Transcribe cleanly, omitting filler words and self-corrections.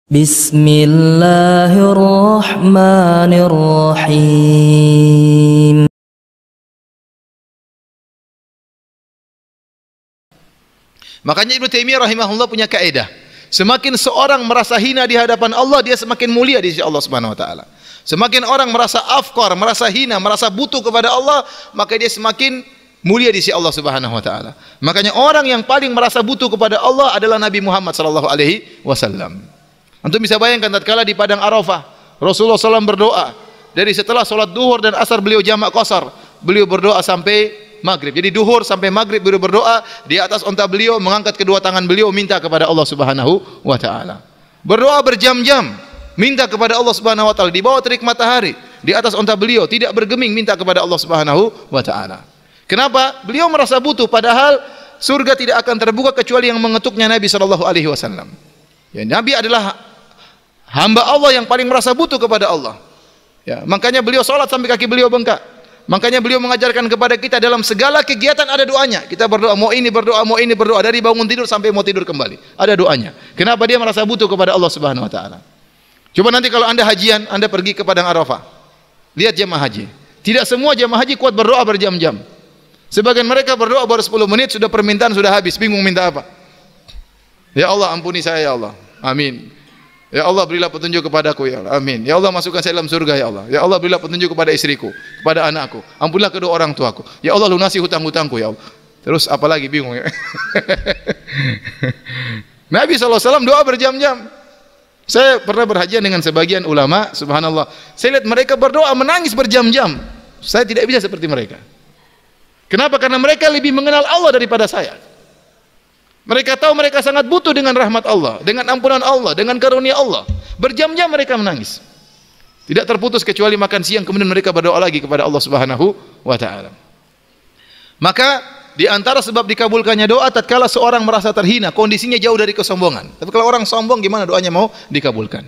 Bismillahirrahmanirrahim. Makanya Ibnu Taimiyah rahimahullah punya kaidah, semakin seorang merasa hina di hadapan Allah, dia semakin mulia di sisi Allah Subhanahu wa taala. Semakin orang merasa afqar, merasa hina, merasa butuh kepada Allah, maka dia semakin mulia di sisi Allah Subhanahu wa taala. Makanya orang yang paling merasa butuh kepada Allah adalah Nabi Muhammad sallallahu alaihi wasallam. Antum bisa bayangkan tatkala di padang Arafah, Rasulullah SAW berdoa. Dari setelah salat duhur dan asar beliau jamak qasar. Beliau berdoa sampai maghrib. Jadi duhur sampai maghrib beliau berdoa, di atas unta beliau mengangkat kedua tangan beliau minta kepada Allah Subhanahu wa taala. Berdoa berjam-jam minta kepada Allah Subhanahu wa taala di bawah terik matahari, di atas unta beliau tidak bergeming minta kepada Allah Subhanahu wa taala. Kenapa? Beliau merasa butuh, padahal surga tidak akan terbuka kecuali yang mengetuknya Nabi sallallahu alaihi wasallam. Ya, Nabi adalah hamba Allah yang paling merasa butuh kepada Allah. Ya, makanya beliau salat sampai kaki beliau bengkak. Makanya beliau mengajarkan kepada kita dalam segala kegiatan ada doanya. Kita berdoa, mau ini berdoa, mau ini berdoa, dari bangun tidur sampai mau tidur kembali. Ada doanya. Kenapa? Dia merasa butuh kepada Allah Subhanahu wa taala. Coba nanti kalau Anda hajian, Anda pergi ke padang Arafah. Lihat jemaah haji. Tidak semua jemaah haji kuat berdoa berjam-jam. Sebagian mereka berdoa baru 10 menit sudah permintaan sudah habis, bingung minta apa. Ya Allah, ampuni saya ya Allah. Amin. Ya Allah, berilah petunjuk kepadaku ya Allah. Amin. Ya Allah, masukkan saya dalam surga ya Allah. Ya Allah, berilah petunjuk kepada istriku, kepada anakku. Ampunilah kedua orang tuaku. Ya Allah, lunasi hutang-hutangku ya Allah. Terus apalagi bingung ya. Nabi SAW doa berjam-jam. Saya pernah berhajian dengan sebagian ulama, subhanallah. Saya lihat mereka berdoa menangis berjam-jam. Saya tidak bisa seperti mereka. Kenapa? Karena mereka lebih mengenal Allah daripada saya. Mereka tahu mereka sangat butuh dengan rahmat Allah, dengan ampunan Allah, dengan karunia Allah. Berjam-jam mereka menangis. Tidak terputus kecuali makan siang, kemudian mereka berdoa lagi kepada Allah Subhanahu wa taala. Maka di antara sebab dikabulkannya doa tatkala seorang merasa terhina, kondisinya jauh dari kesombongan. Tapi kalau orang sombong gimana doanya mau dikabulkan?